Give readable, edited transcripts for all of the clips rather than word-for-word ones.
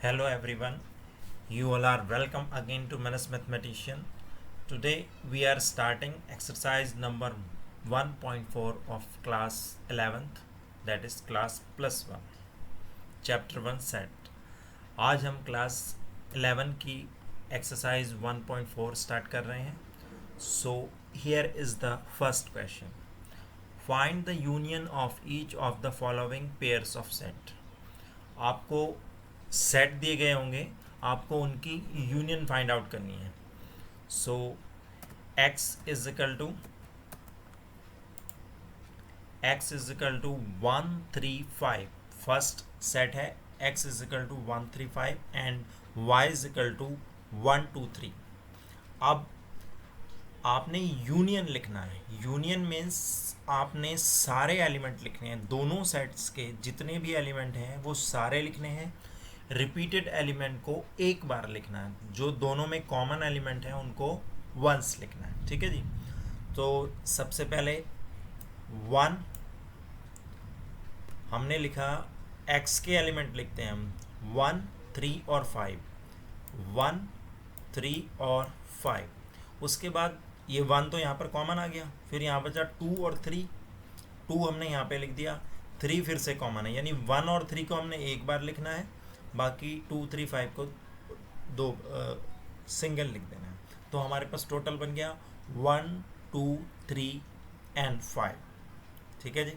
Hello everyone, you all are welcome again to Menace Mathematician. Today we are starting exercise number 1.4 of class 11th, that is class plus 1, chapter 1 set. आज हम class 11 की exercise 1.4 start कर रहे हैं. So here is the first question. Find the union of each of the following pairs of set. आपको set दिए गए होंगे, आपको उनकी यूनियन फाइंड आउट करनी है. So x is equal to 135. First set है x is equal to 135 and y is equal to 123. अब आपने यूनियन लिखना है. यूनियन मीन्स आपने सारे एलिमेंट लिखने हैं. दोनों सेट्स के जितने भी एलिमेंट हैं वो सारे लिखने हैं. रिपीटेड एलिमेंट को एक बार लिखना है. जो दोनों में कॉमन एलिमेंट है उनको वंस लिखना है. ठीक है जी. तो सबसे पहले 1 हमने लिखा. x के एलिमेंट लिखते हैं हम 1, 3 और 5. 1, 3 और 5. उसके बाद ये 1 तो यहाँ पर कॉमन आ गया. फिर यहाँ बचा 2 और 3. 2 हमने यहाँ पे लिख दिया. 3 फिर से कॉमन है, यानी 1 और 3 को हमने एक बार लिखना है, बाकी 2, 3, 5 को दो सिंगल लिख देना है. तो हमारे पास टोटल बन गया 1, 2, 3 एंड 5. ठीक है जी.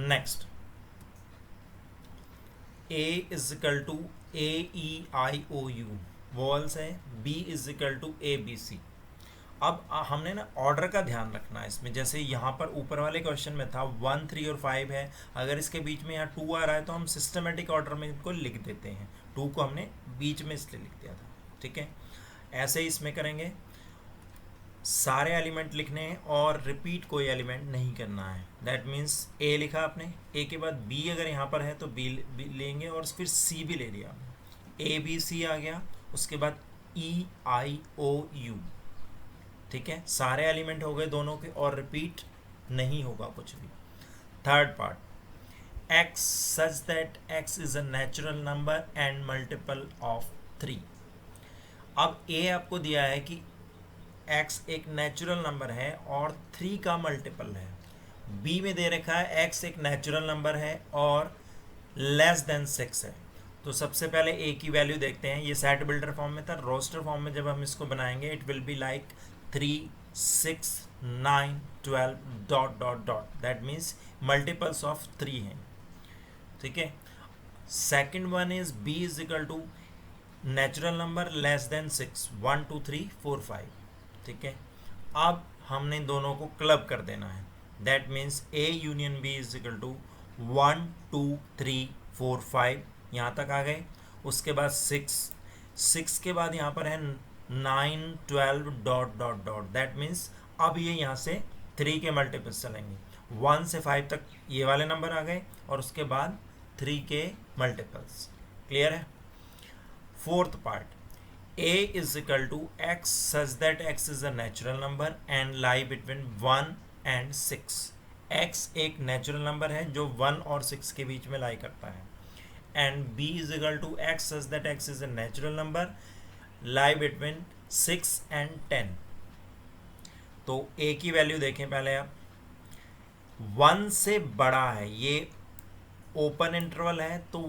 Next A is equal to AEIOU vowels है. B is equal to ABC. अब हमने ना ऑर्डर का ध्यान रखना है इसमें. जैसे यहाँ पर ऊपर वाले क्वेश्चन में था 1, 3 और 5 है. अगर इसके बीच में यहाँ 2 आ रहा है तो हम सिस्टमेटिक ऑर्डर में इनको लिख देते हैं. 2 को हमने बीच में इसलिए लिख दिया था. ठीक है. ऐसे ही इसमें करेंगे. सारे एलिमेंट लिखने हैं और रिपीट कोई एलिमेंट नहीं करना है. दैट मीन्स A लिखा आपने, A के बाद B अगर यहाँ पर है तो B लेंगे और फिर C भी ले लिया. ABC आ गया. उसके बाद EIOU. ठीक है. सारे एलिमेंट हो गए दोनों के और रिपीट नहीं होगा कुछ भी. Third part, x such that x is a natural number and multiple of 3. अब A आपको दिया है कि x एक नेचुरल नंबर है और 3 का मल्टीपल है. B में दे रखा है x एक नेचुरल नंबर है और लेस देन 6 है. तो सबसे पहले A की वैल्यू देखते हैं. ये सेट बिल्डर फॉर्म में था. रोस्टर फॉर्म में जब हम इसको बनाएंगे it will be like 3, 6, 9, 12 dot dot dot. That means multiples of 3 हैं. ठीक है. Second one is B is equal to natural number less than 6, 1, 2, 3, 4, 5. ठीक है. अब हमने दोनों को क्लब कर देना है. That means A union B is equal to 1, 2, 3, 4, 5. यहाँ तक आ गए. उसके बाद 6 के बाद यहाँ पर है 9, 12 dot dot dot. That means अब ये यहाँ से 3 के मल्टीपल्स चलेंगे. 1 से 5 तक ये वाले नंबर आ गए और उसके बाद 3 के मल्टीपल्स. क्लियर है. Fourth part, A is equal to x such that x is a natural number and lie between 1 and 6. x एक नेचुरल नंबर है जो 1 और 6 के बीच में लाई करता है. And B is equal to x such that x is a natural number lie between 6 and 10. तो A की वैल्यू देखें पहले आप. 1 से बड़ा है, ये ओपन इंटरवल है तो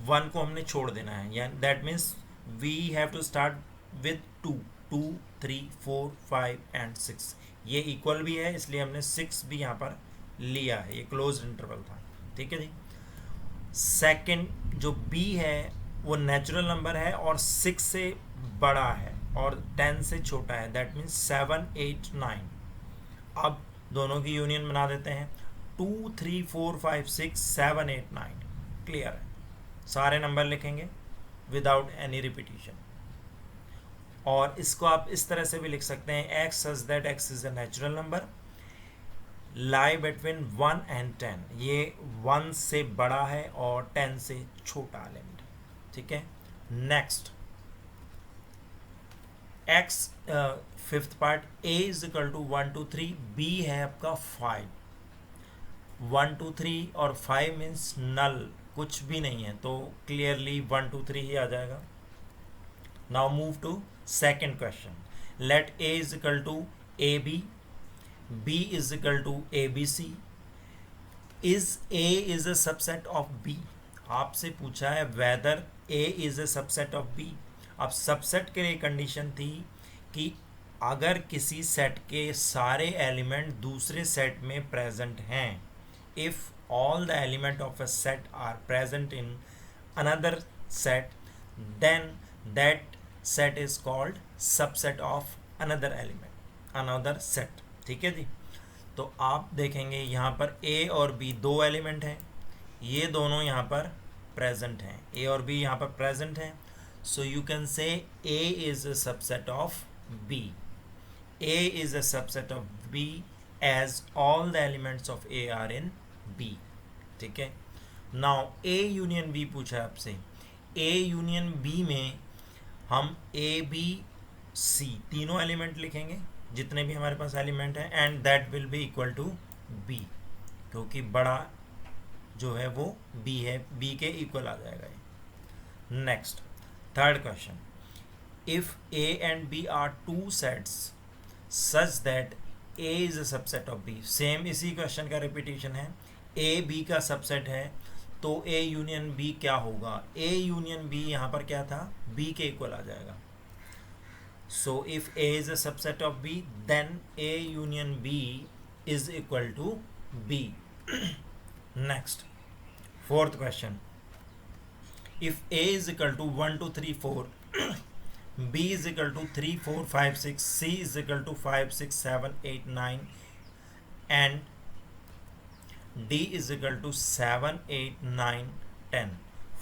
1 को हमने छोड़ देना है. यानी that means we have to start with 2, 2, 3, 4, 5 and 6. ये इक्वल भी है इसलिए हमने 6 भी यहाँ पर लिया है. ये क्लोज इंटरवल था. ठीक है जी. सेकंड जो B है वो नेचुरल नंबर है और 6 से बड़ा है और 10 से छोटा है. That means 7, 8, 9. अब दोनों की यूनियन बना देते हैं. 2, 3, 4, 5, 6, 7, 8, 9. क्लियर है. सारे नंबर लिखेंगे विदाउट एनी रिपीटिशन. और इसको आप इस तरह से भी लिख सकते हैं. x such that x is a natural number lie between 1 and 10. ये 1 से बड़ा है और 10 से छोटा एलिमेंट. ठीक है. Next x fifth part, A is equal to 1, 2, 3. B है आपका 5. 1, 2, 3 और 5 मीन्स नल. कुछ भी नहीं है, तो क्लियरली 1 2 3 ही आ जाएगा। Now move to second question. Let A is equal to A B is equal to A B C, is A is a subset of B. आपसे पूछा है whether A is a subset of B. अब subset के लिए condition थी कि अगर किसी सेट के सारे एलिमेंट दूसरे सेट में प्रेजेंट हैं, if all the element of a set are present in another set, then that set is called subset of another element, another set। ठीक है जी। तो आप देखेंगे यहाँ पर a और b दो एलिमेंट हैं, ये दोनों यहाँ पर प्रेजेंट हैं, a और b यहाँ पर प्रेजेंट हैं, so you can say a is a subset of b, a is a subset of b as all the elements of a are in B। ठीक है। नाउ A यूनियन B पूछा है आपसे। A union B में हम A B C तीनों element लिखेंगे, जितने भी हमारे पास एलिमेंट हैं, and that will be equal to B, क्योंकि बड़ा जो है वो B है, B के इक्वल आ जाएगा ये। Next third question. If A and B are two sets such that A is a subset of B, same इसी क्वेश्चन का रिपीटिशन है। ए बी का सबसेट है, तो ए यूनियन बी क्या होगा? ए यूनियन बी यहाँ पर क्या था? बी के इक्वल आ जाएगा। So if A is a subset of B, then A union B is equal to B. Next fourth question. If A is equal to 1 2 3 4, B is equal to 3 4 5 6, C is equal to 5 6 7 8 9 and D is equal to 7 8 9 10।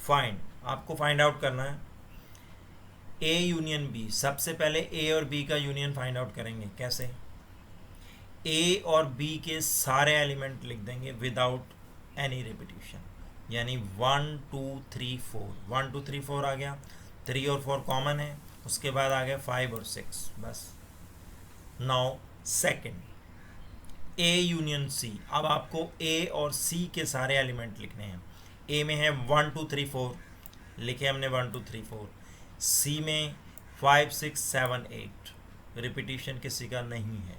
Find, आपको find out करना है A union B। सबसे पहले A और B का union find out करेंगे। कैसे? A और B के सारे एलिमेंट लिख देंगे विदाउट एनी रिपीटिशन, यानी 1 2 3 4, 1 2 3 4 आ गया, 3 और 4 कॉमन है, उसके बाद आ गया 5 और 6, बस। Now second, A union C। अब आपको A और C के सारे एलिमेंट लिखने हैं। A में है 1 2 3 4, लिखे हमने 1 2 3 4। C में 5 6 7 8, रिपीटिशन किसी का नहीं है।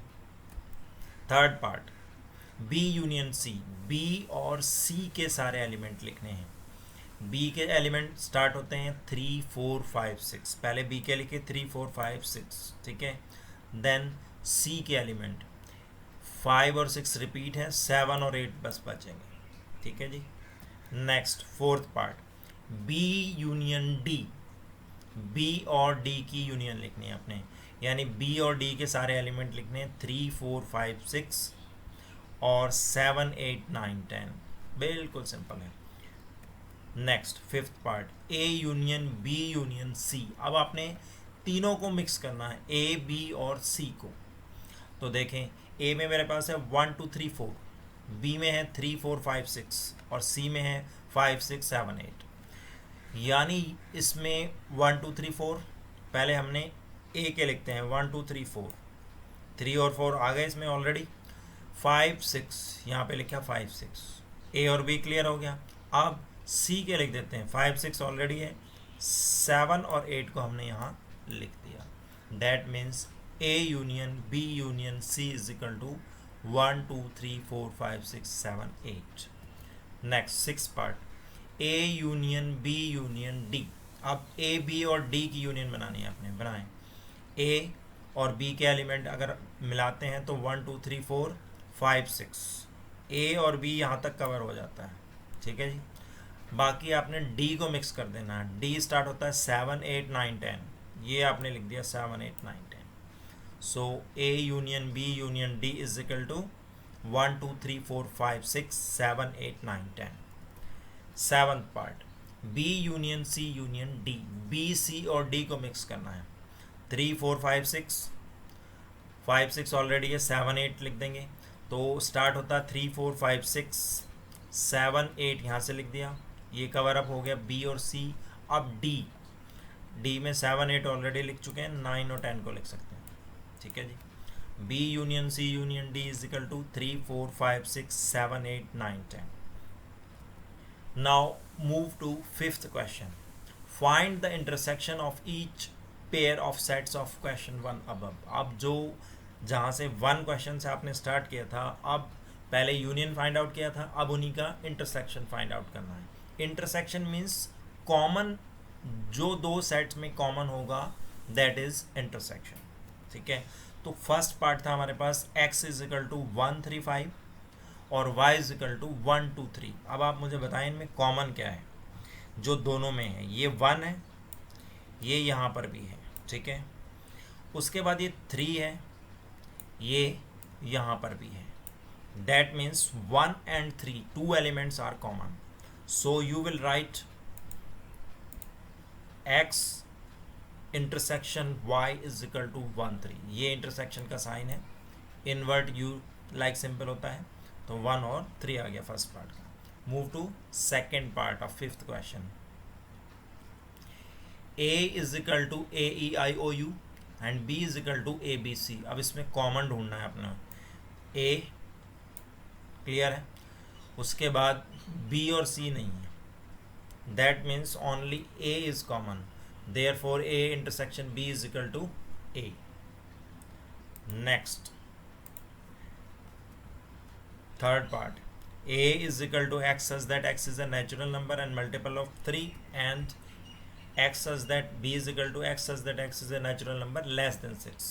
Third part, B union C। B और C के सारे एलिमेंट लिखने हैं। B के एलिमेंट स्टार्ट होते हैं 3 4 5 6, पहले B के लिखे 3 4 5 6, ठीक है। देन C के एलिमेंट 5 और 6 रिपीट है, 7 और 8 बस बचेंगे, ठीक है जी। Next fourth part, B union D। B और D की यूनियन लिखनी है अपने, यानी B और D के सारे एलिमेंट लिखने हैं 3 4 5 6 और 7 8 9 10, बिल्कुल सिंपल है। Next fifth part, A union B union C। अब आपने तीनों को मिक्स करना है, A B और C को। तो देखें, A में मेरे पास है 1 2 3 4, B में है 3 4 5 6 और C में है 5 6 7 8। यानी इसमें 1 2 3 4 पहले हमने A के लिखते हैं 1 2 3 4, 3 और 4 आ गए इसमें ऑलरेडी, 5 6 यहाँ पे लिखा 5 6, A और B क्लियर हो गया। अब C के लिख देते हैं, 5 6 ऑलरेडी है, 7 और 8 को हमने यहाँ लिख दिया। That means A union B union C is equal to 1 2 3 4 5 6 7 8। Next six part, A union B union D। अब A B और D की यूनियन बनानी है आपने, बनाएं। A और B के एलिमेंट अगर मिलाते हैं तो 1 2 3 4 5 6, A और B यहाँ तक कवर हो जाता है, ठीक है जी। बाकी आपने D को मिक्स कर देना है। D स्टार्ट होता है 7 8 9 10, ये आपने लिख दिया 7 8 9 10। So A union B union D is equal to 1 2 3 4 5 6 7 8 9 10। Seventh part, B union C union D। B C और D को मिक्स करना है, 3 4 5 6, 5 6 ऑलरेडी है, 7 8 लिख देंगे। तो स्टार्ट होता है 3 4 5 6 7 8, यहाँ से लिख दिया, ये कवर अप हो गया B और C। अब D में 7 8 ऑलरेडी लिख चुके हैं, 9 और 10 को लिख सकते हैं, ठीक है जी। B union C union D is equal to 3 4 5 6 7 8 9 10। Now move to fifth question. Find the intersection of each pair of sets of question 1 above. अब जो जहाँ से 1 क्वेश्चन से आपने स्टार्ट किया था, अब पहले यूनियन फाइंड आउट किया था, अब उन्हीं का इंटरसेक्शन फाइंड आउट करना है. इंटरसेक्शन मीन्स कॉमन, जो दो सेट्स में कॉमन होगा, दैट इज इंटरसेक्शन. ठीक है, तो फर्स्ट पार्ट था हमारे पास x इज इक्वल टू 1 3 5 और y इज इक्वल टू 1 2 3. अब आप मुझे बताएं इनमें कॉमन क्या है जो दोनों में है. ये 1 है, ये यहाँ पर भी है. ठीक है, उसके बाद ये 3 है, ये यहाँ पर भी है. That means 1 and 3, 2 elements are common. So you will write x intersection y is equal to 1 3. ये intersection का साइन है, इन्वर्ट यू लाइक सिंपल होता है, तो 1 और 3 आ गया फर्स्ट पार्ट का. Move to second part of fifth question. a is equal to a e i o u and b is equal to a b c. अब इसमें कॉमन ढूंढना है अपना. a क्लियर है, उसके बाद b और c नहीं है, that means only a is common, therefore a intersection b is equal to a. Next third part, a is equal to x such that x is a natural number and multiple of 3 and x such that b is equal to x such that x is a natural number less than 6.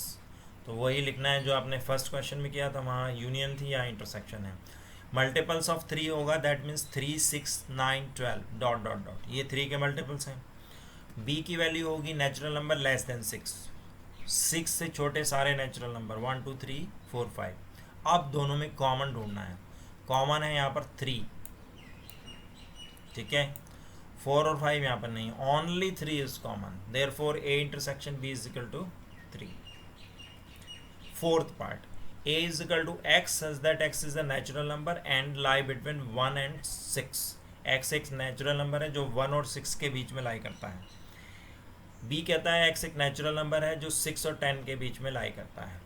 तो वही लिखना है जो आपने first question में किया था, वहाँ यूनियन थी या इंटरसेक्शन है. मल्टीपल्स ऑफ 3 होगा, that means 3 6 9 12 dot dot dot, ये 3 के मल्टीपल्स हैं. b की वैल्यू होगी नेचुरल नंबर लेस देन 6, 6 से छोटे सारे नेचुरल नंबर 1 2 3 4 5. अब दोनों में कॉमन ढूंढना है. कॉमन है यहाँ पर 3, ठीक है, 4 और 5 यहाँ पर नहीं, only 3 is common, therefore a intersection b is equal to 3. Fourth part, a is equal to x such that x is a natural number and lie between 1 and 6. x एक नेचुरल नंबर है जो 1 और 6 के बीच में lie करता है. b कहता है x एक नेचुरल नंबर है जो 6 और 10 के बीच में लाई करता है.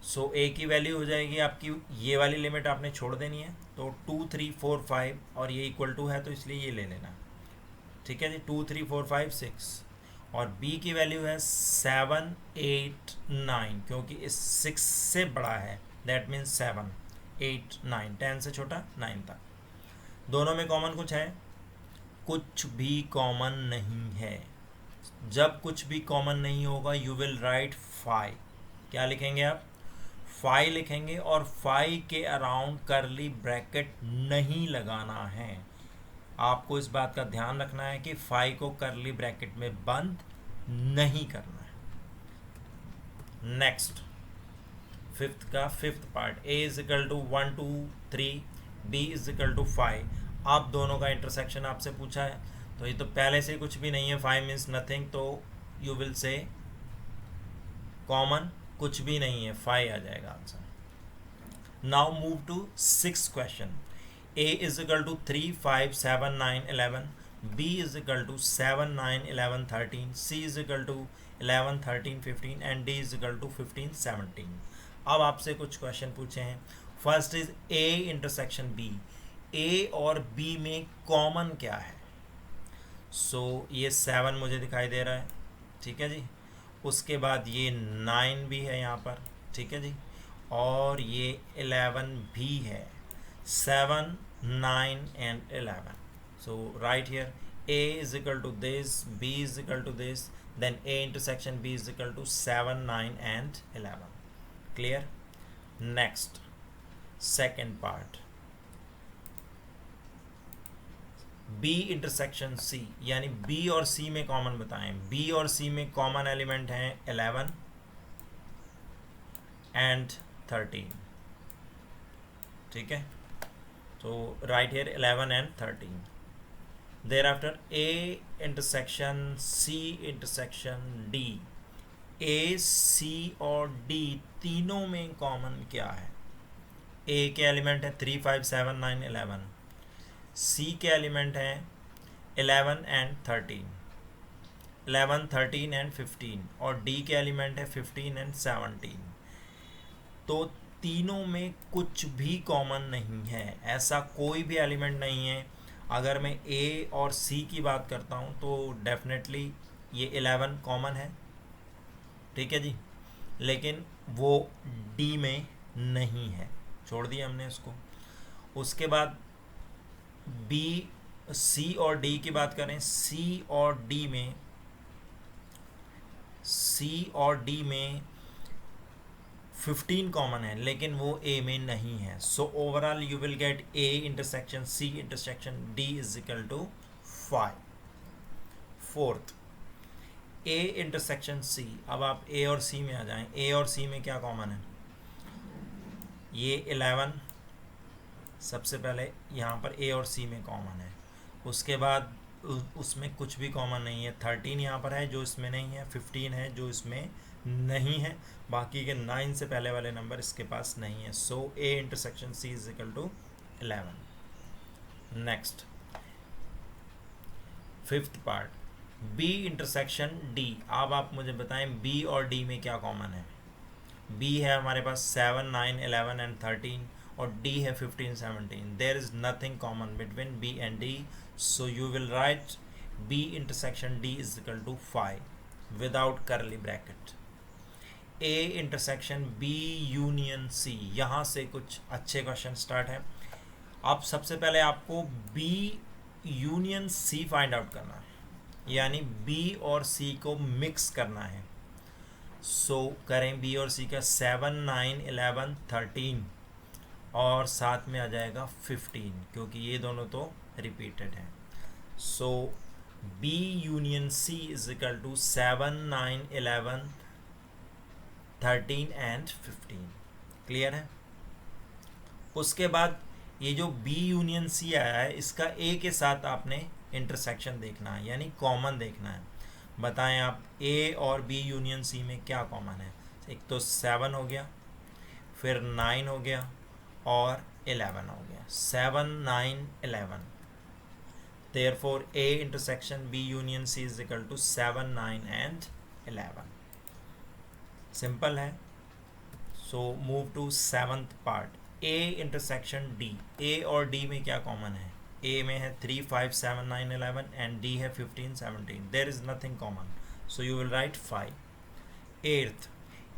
सो a की वैल्यू हो जाएगी आपकी, ये वाली लिमिट आपने छोड़ देनी है, तो 2 3 4 5 और ये इक्वल टू है तो इसलिए ये ले लेना. ठीक है जी, 2 3 4 5 6 और b की वैल्यू है 7 8 9, क्योंकि इस 6 से बड़ा है, दैट मीन्स 7 8 9, 10 से छोटा 9 तक. दोनों में कॉमन कुछ है? कुछ भी कॉमन नहीं है. जब कुछ भी कॉमन नहीं होगा यू विल राइट 5. क्या लिखेंगे आप? 5 लिखेंगे और 5 के अराउंड करली ब्रैकेट नहीं लगाना है. आपको इस बात का ध्यान रखना है कि 5 को करली ब्रैकेट में बंद नहीं करना है. नेक्स्ट फिफ्थ का fifth part, a is equal to 1 2 3, b is equal to 5. आप दोनों का इंटरसेक्शन आपसे पूछा है, तो ये तो पहले से कुछ भी नहीं है, 5 मीन्स नथिंग, तो यू विल से कॉमन कुछ भी नहीं है, 5 आ जाएगा answer. Now move to sixth question. a is equal to 3 5 7 9 11, b is equal to 7 9 11 13, c is equal to 11 13 15 and d is equal to 15 17. अब आपसे कुछ क्वेश्चन पूछे हैं. First is a intersection b. a और b में common क्या है? सो ये 7 मुझे दिखाई दे रहा है, ठीक है जी. उसके बाद ये 9 भी है यहाँ पर, ठीक है जी, और ये 11 भी है. 7 9 and 11. So right here a is equal to this, b is equal to this, then a intersection b is equal to 7 9 and 11. Clear? Next second part, b intersection c, यानी b और c में common बताएं. b और c में common element हैं 11 and 13. ठीक है, तो write here 11 and 13. Thereafter a intersection c intersection d. a c और d तीनों में कॉमन क्या है? a के एलिमेंट है 3 5 7 9 11, c के एलिमेंट हैं 11 and 13, 11 13 and 15, और d के एलिमेंट है 15 and 17. तो तीनों में कुछ भी कॉमन नहीं है, ऐसा कोई भी एलिमेंट नहीं है. अगर मैं ए और सी की बात करता हूँ तो डेफिनेटली ये 11 कॉमन है, ठीक है जी, लेकिन वो डी में नहीं है, छोड़ दिया हमने इसको। उसके बाद बी, सी और डी की बात करें, सी और डी में 15 कॉमन है, लेकिन वो ए में नहीं है। So overall you will get A intersection C intersection D is equal to 5। Fourth, A intersection C. अब आप ए और सी में आ जाएं। ए और सी में क्या कॉमन है? ये 11 सबसे पहले यहाँ पर ए और सी में कॉमन है। उसके बाद उसमें कुछ भी कॉमन नहीं है। 13 यहाँ पर है जो इसमें नहीं है, 15 है जो इसमें नहीं है, बाकी के 9 से पहले वाले नंबर इसके पास नहीं है। So A intersection C is equal to 11। Next, fifth part, B intersection D. अब आप मुझे बताएं बी और डी में क्या कॉमन है। बी है हमारे पास 7, 9, 11 एंड 13 और डी है 15, 17। There is nothing common between B and D, so you will write B intersection D is equal to 5 without curly bracket. A intersection B union C. यहाँ से कुछ अच्छे क्वेश्चन स्टार्ट हैं। अब सबसे पहले आपको B union C find out करना है, यानी बी और सी को मिक्स करना है। सो करें बी और सी का 7, 9, 11, 13 और साथ में आ जाएगा 15, क्योंकि ये दोनों तो रिपीटेड हैं। So B union C is equal to 7, 9, 11, 13 and 15। Clear है? उसके बाद ये जो बी यूनियन सी आया है, इसका ए के साथ आपने इंटरसेक्शन देखना है, यानी कॉमन देखना है। बताएं आप ए और बी यूनियन सी में क्या कॉमन है? एक तो 7 हो गया, फिर 9 हो गया और 11 हो गया। 7, 9, 11। Therefore A intersection B union C is equal to 7, 9 and 11। Simple है। So move to seventh part, A intersection D. A और डी में क्या कॉमन है? ए में है 3, 5, 7, 9, 11 एंड डी है 15, 17। There is nothing common, so you will write 5। Eighth,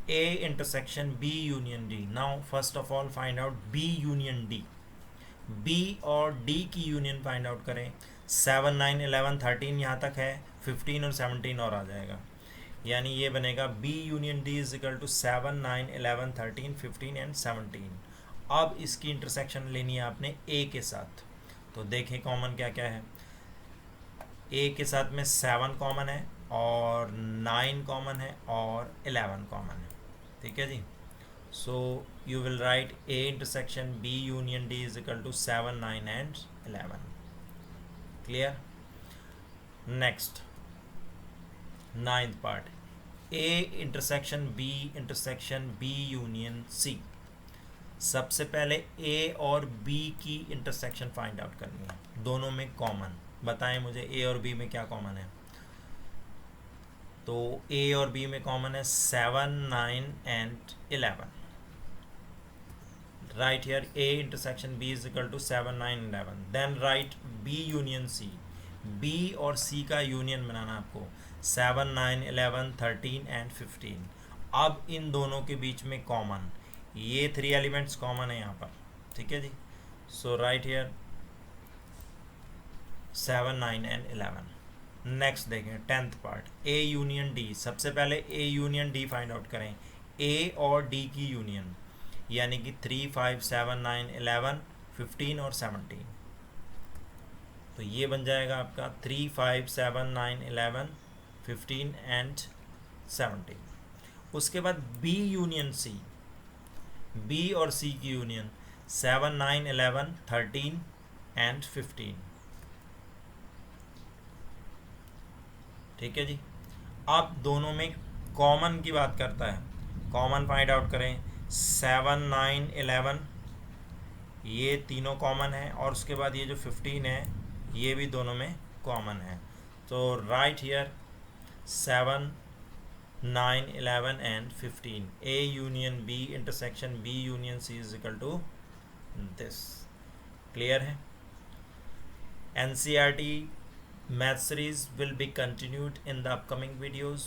A intersection B union D. Now first of all find out B union D. B और D की union find out करें। 7, 9, 11, 13 यहाँ तक है, 15 और 17 और आ जाएगा, यानी ये बनेगा B union D is equal to 7, 9, 11, 13, 15 and 17। अब इसकी इंटरसेक्शन लेनी है आपने ए के साथ, तो देखें कॉमन क्या क्या है। ए के साथ में 7 कॉमन है और 9 कॉमन है और 11 कॉमन है, ठीक है जी। So you will write A intersection B union D is equal to 7, 9 and 11। Clear? Next, ninth part, A intersection B union C. सबसे पहले ए और बी की इंटरसेक्शन फाइंड आउट करनी है, दोनों में कॉमन। बताएं मुझे ए और बी में क्या कॉमन है? तो ए और बी में कॉमन है 7, 9 and 11। Write here A intersection B is equal to 7, 9, 11। Then write B union C. B और सी का यूनियन बनाना आपको, 7, 9, 11, 13 एंड 15। अब इन दोनों के बीच में कॉमन, ये 3 एलिमेंट्स कॉमन है यहाँ पर, ठीक है जी। सो राइट हियर 7, 9 एंड 11। नेक्स्ट देखें 10th part, A union D. सबसे पहले A union D find out करें। ए और डी की यूनियन, यानी कि 3, 5, 7, 9, 11, 15 और 17। तो ये बन जाएगा आपका 3, 5, 7, 9, 11, 15 एंड 17। उसके बाद बी यूनियन सी। बी और सी की यूनियन 7, 9, 11, 13 एंड 15, ठीक है जी। अब दोनों में कॉमन की बात करता है, कॉमन फाइंड आउट करें। 7, 9, 11 ये तीनों कॉमन है और उसके बाद ये जो 15 है ये भी दोनों में कॉमन है। तो write here 7, 9, 11 and 15। A union B intersection B union C is equal to this. Clear है? NCERT math series will be continued in the upcoming videos.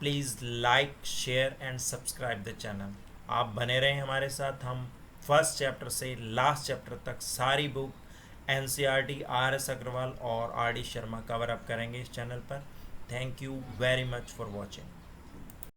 Please like, share and subscribe the channel. आप बने रहें हमारे साथ. हम first chapter से last chapter तक सारी बुक NCERT RS अग्रवाल और RD शर्मा कवर अप करेंगे इस चैनल पर. Thank you very much for watching.